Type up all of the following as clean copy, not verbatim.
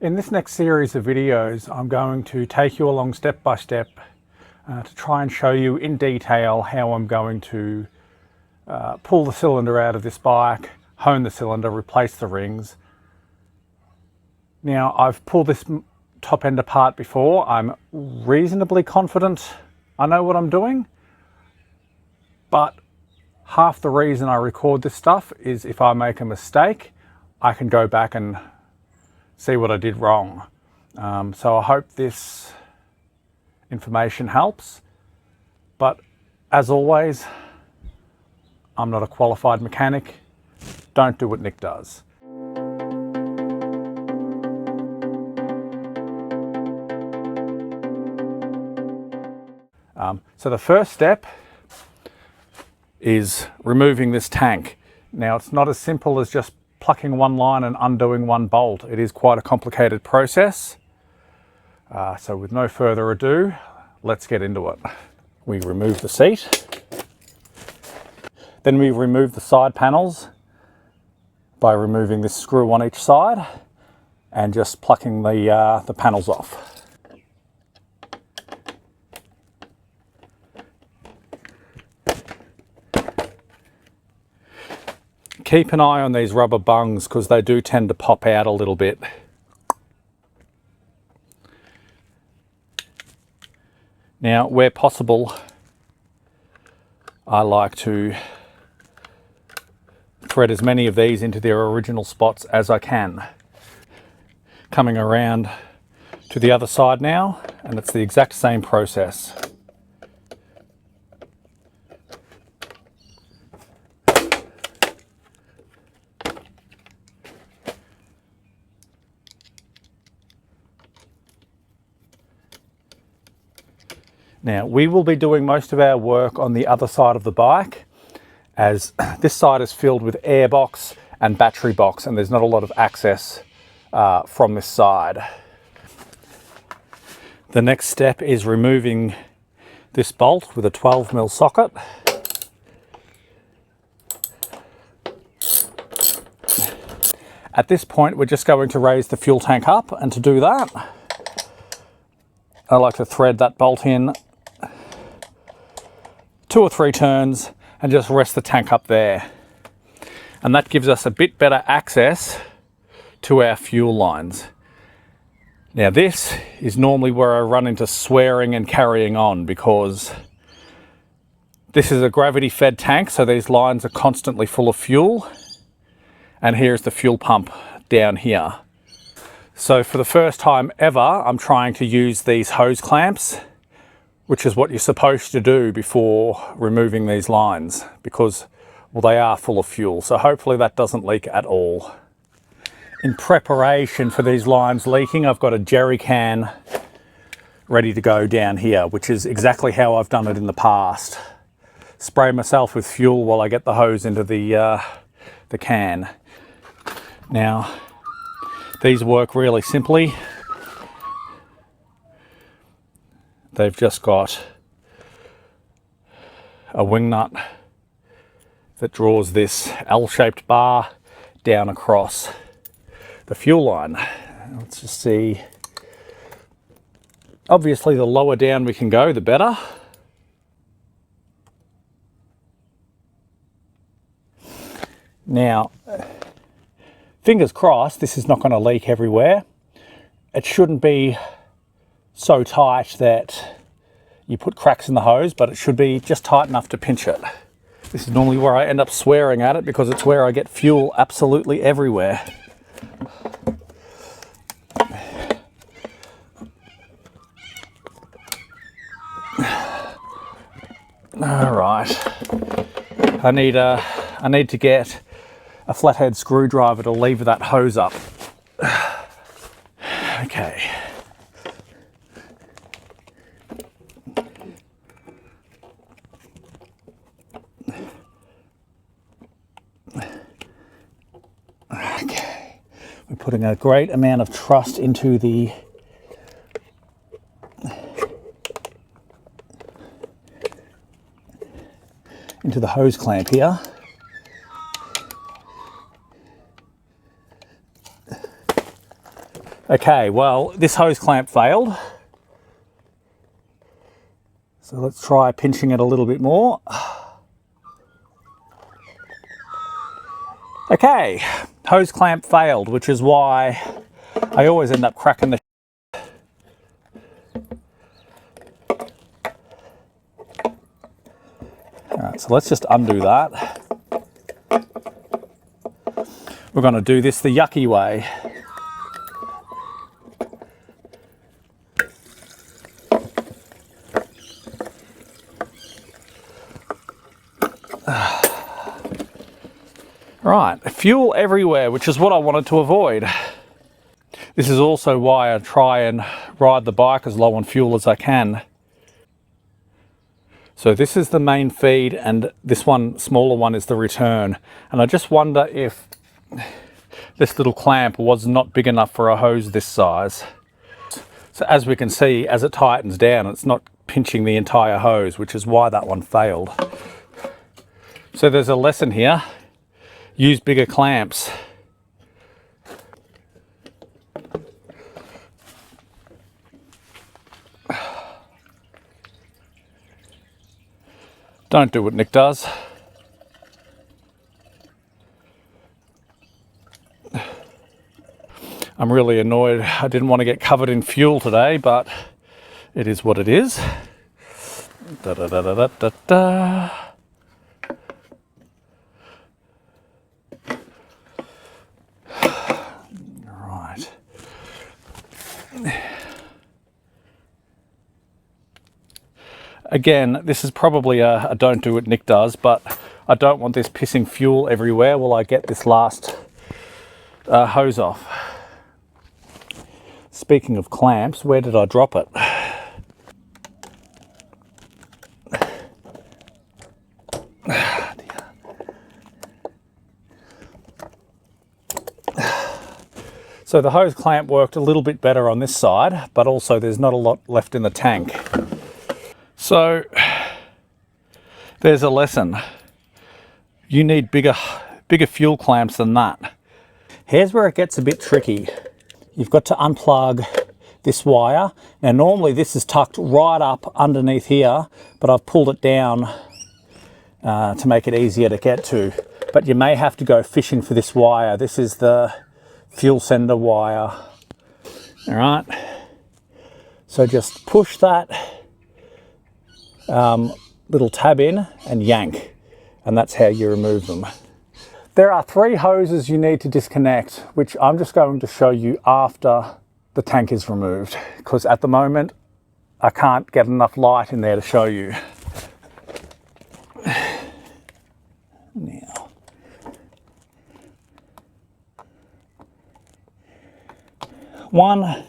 In this next series of videos, I'm going to take you along step by step to try and show you in detail how I'm going to pull the cylinder out of this bike, hone the cylinder, replace the rings. Now, I've pulled this top end apart before. I'm reasonably confident I know what I'm doing, but half the reason I record this stuff is if I make a mistake, I can go back and see what I did wrong. So I hope this information helps, but as always, I'm not a qualified mechanic. Don't do what Nick does. So the first step is removing this tank. Now, it's not as simple as just plucking one line and undoing one bolt. It is quite a complicated process. So with no further ado, let's get into it. We remove the seat. Then we remove the side panels by removing this screw on each side and just plucking the panels off. Keep an eye on these rubber bungs because they do tend to pop out a little bit. Now, where possible, I like to thread as many of these into their original spots as I can. Coming around to the other side now, and it's the exact same process. Now, we will be doing most of our work on the other side of the bike, as this side is filled with air box and battery box, and there's not a lot of access from this side. The next step is removing this bolt with a 12mm socket. At this point, we're just going to raise the fuel tank up, and to do that, I like to thread that bolt in 2 or 3 turns and just rest the tank up there. And that gives us a bit better access to our fuel lines. Now, this is normally where I run into swearing and carrying on, because this is a gravity fed tank, so these lines are constantly full of fuel. And here's the fuel pump down here. So for the first time ever, I'm trying to use these hose clamps, which is what you're supposed to do before removing these lines, because, well, they are full of fuel. So hopefully that doesn't leak at all. In preparation for these lines leaking, I've got a jerry can ready to go down here, which is exactly how I've done it in the past. Spray myself with fuel while I get the hose into the can. Now, these work really simply. They've just got a wing nut that draws this L-shaped bar down across the fuel line. Let's just see. Obviously, the lower down we can go, the better. Now, fingers crossed, this is not going to leak everywhere. It shouldn't be so tight that you put cracks in the hose, but it should be just tight enough to pinch it. This is normally where I end up swearing at it, because it's where I get fuel absolutely everywhere. All right, I need to get a flathead screwdriver to lever that hose up. Okay. Okay. We're putting a great amount of trust into the hose clamp here. Okay, well, this hose clamp failed. So let's try pinching it a little bit more. Okay, hose clamp failed, which is why I always end up cracking the Alright, so let's just undo that. We're going to do this the yucky way. Right, fuel everywhere, which is what I wanted to avoid. This is also why I try and ride the bike as low on fuel as I can. So this is the main feed, and this one, smaller one, is the return. And I just wonder if this little clamp was not big enough for a hose this size. So as we can see, as it tightens down, it's not pinching the entire hose, which is why that one failed. So there's a lesson here. Use bigger clamps. Don't do what Nick does. I'm really annoyed. I didn't want to get covered in fuel today, but it is what it is. Da, da, da, da, da, da, da. Right. Again, this is probably a don't do what Nick does, but I don't want this pissing fuel everywhere while I get this last hose off. Speaking of clamps, where did I drop it? So the hose clamp worked a little bit better on this side, but also there's not a lot left in the tank. So there's a lesson. You need bigger fuel clamps than that. Here's where it gets a bit tricky. You've got to unplug this wire. Now normally this is tucked right up underneath here, but I've pulled it down to make it easier to get to. But you may have to go fishing for this wire. This is the fuel sender wire. All right. So just push that little tab in and yank, and that's how you remove them. There are 3 hoses you need to disconnect, which I'm just going to show you after the tank is removed, because at the moment I can't get enough light in there to show you. Now, one,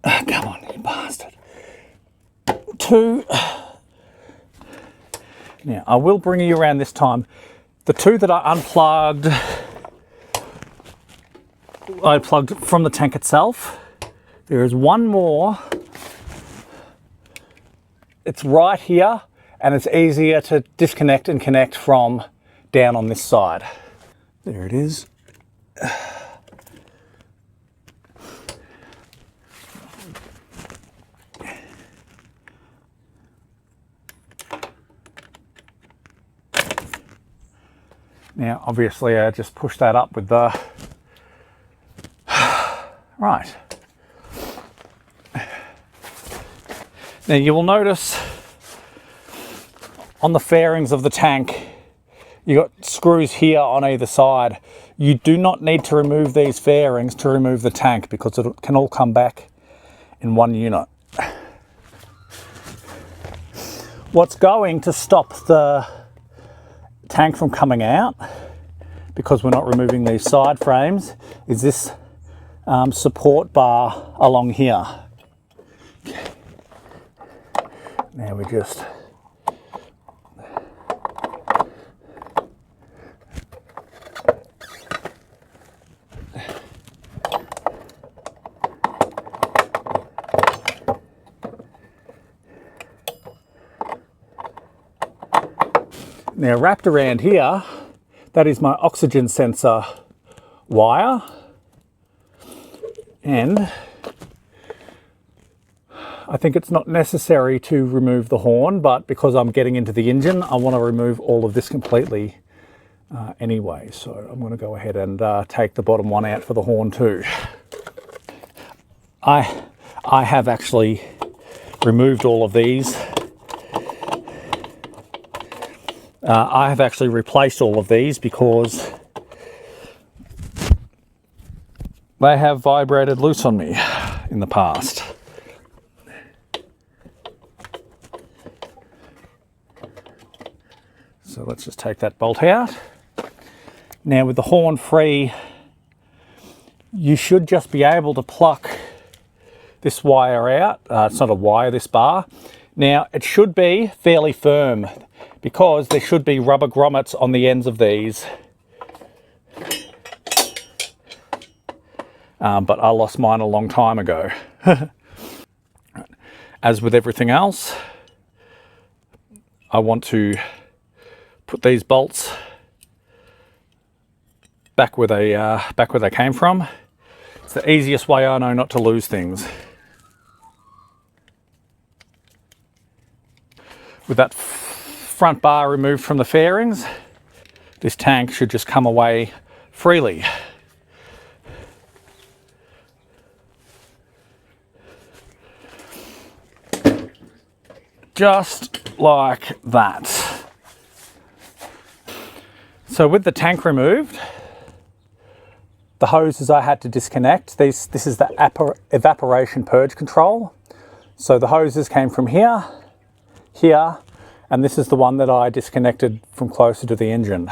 come on, you bastard. 2. Now, I will bring you around this time. The 2 that I unplugged, I plugged from the tank itself. There is one more. It's right here, and it's easier to disconnect and connect from down on this side. There it is. Now, obviously, I just pushed that up with the... Right. Now, you will notice on the fairings of the tank, you got screws here on either side. You do not need to remove these fairings to remove the tank, because it can all come back in one unit. What's going to stop the tank from coming out, because we're not removing these side frames, is this support bar along here. Now we just now wrapped around here, that is my oxygen sensor wire, and I think it's not necessary to remove the horn, but because I'm getting into the engine, I want to remove all of this completely anyway. So I'm going to go ahead and take the bottom one out for the horn too. I have actually removed all of these. I have actually replaced all of these because they have vibrated loose on me in the past. So let's just take that bolt out. Now with the horn free, you should just be able to pluck this wire out. It's not a wire, this bar. Now it should be fairly firm because there should be rubber grommets on the ends of these. But I lost mine a long time ago. As with everything else, I want to put these bolts back where they came from. It's the easiest way I know not to lose things. With that front bar removed from the fairings, this tank should just come away freely. Just like that. So with the tank removed, the hoses I had to disconnect. This is the evaporation purge control. So the hoses came from here, here, and this is the one that I disconnected from closer to the engine.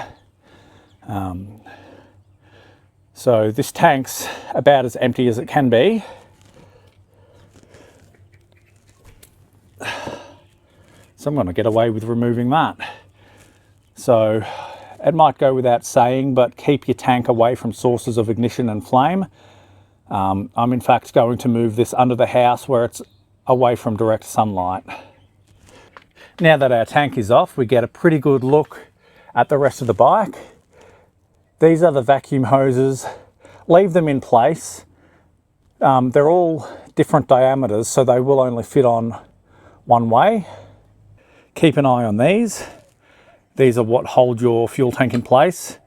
So this tank's about as empty as it can be. So I'm going to get away with removing that. So it might go without saying, but keep your tank away from sources of ignition and flame. I'm in fact going to move this under the house where it's away from direct sunlight. Now that our tank is off, we get a pretty good look at the rest of the bike. These are the vacuum hoses. Leave them in place. They're all different diameters, so they will only fit on one way. Keep an eye on these. These are what hold your fuel tank in place.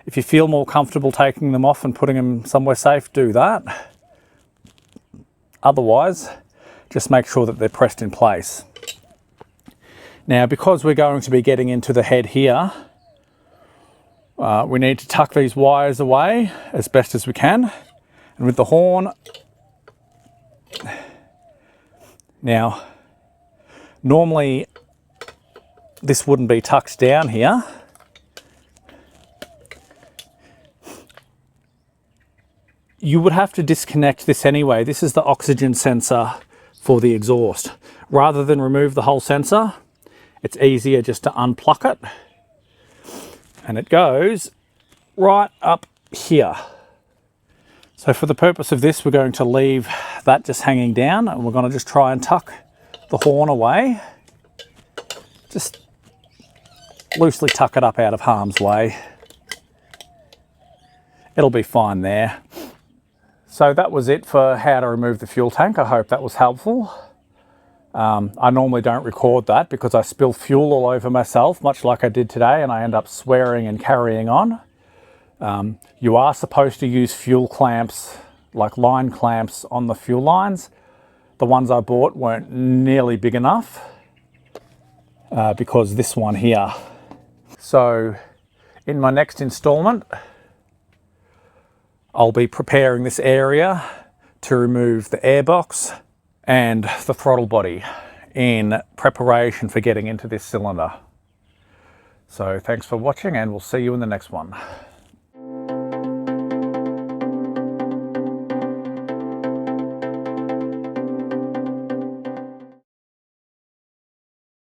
If you feel more comfortable taking them off and putting them somewhere safe, do that. Otherwise, just make sure that they're pressed in place. Now, because we're going to be getting into the head here, we need to tuck these wires away as best as we can. And with the horn, now, normally this wouldn't be tucked down here. You would have to disconnect this anyway. This is the oxygen sensor for the exhaust. Rather than remove the whole sensor, it's easier just to unplug it. And it goes right up here. So for the purpose of this, we're going to leave that just hanging down, and we're going to just try and tuck the horn away. Just loosely tuck it up out of harm's way. It'll be fine there. So that was it for how to remove the fuel tank. I hope that was helpful. I normally don't record that because I spill fuel all over myself, much like I did today, and I end up swearing and carrying on. You are supposed to use fuel clamps, like line clamps on the fuel lines. The ones I bought weren't nearly big enough because this one here. So in my next installment, I'll be preparing this area to remove the airbox and the throttle body in preparation for getting into this cylinder. So thanks for watching, and we'll see you in the next one.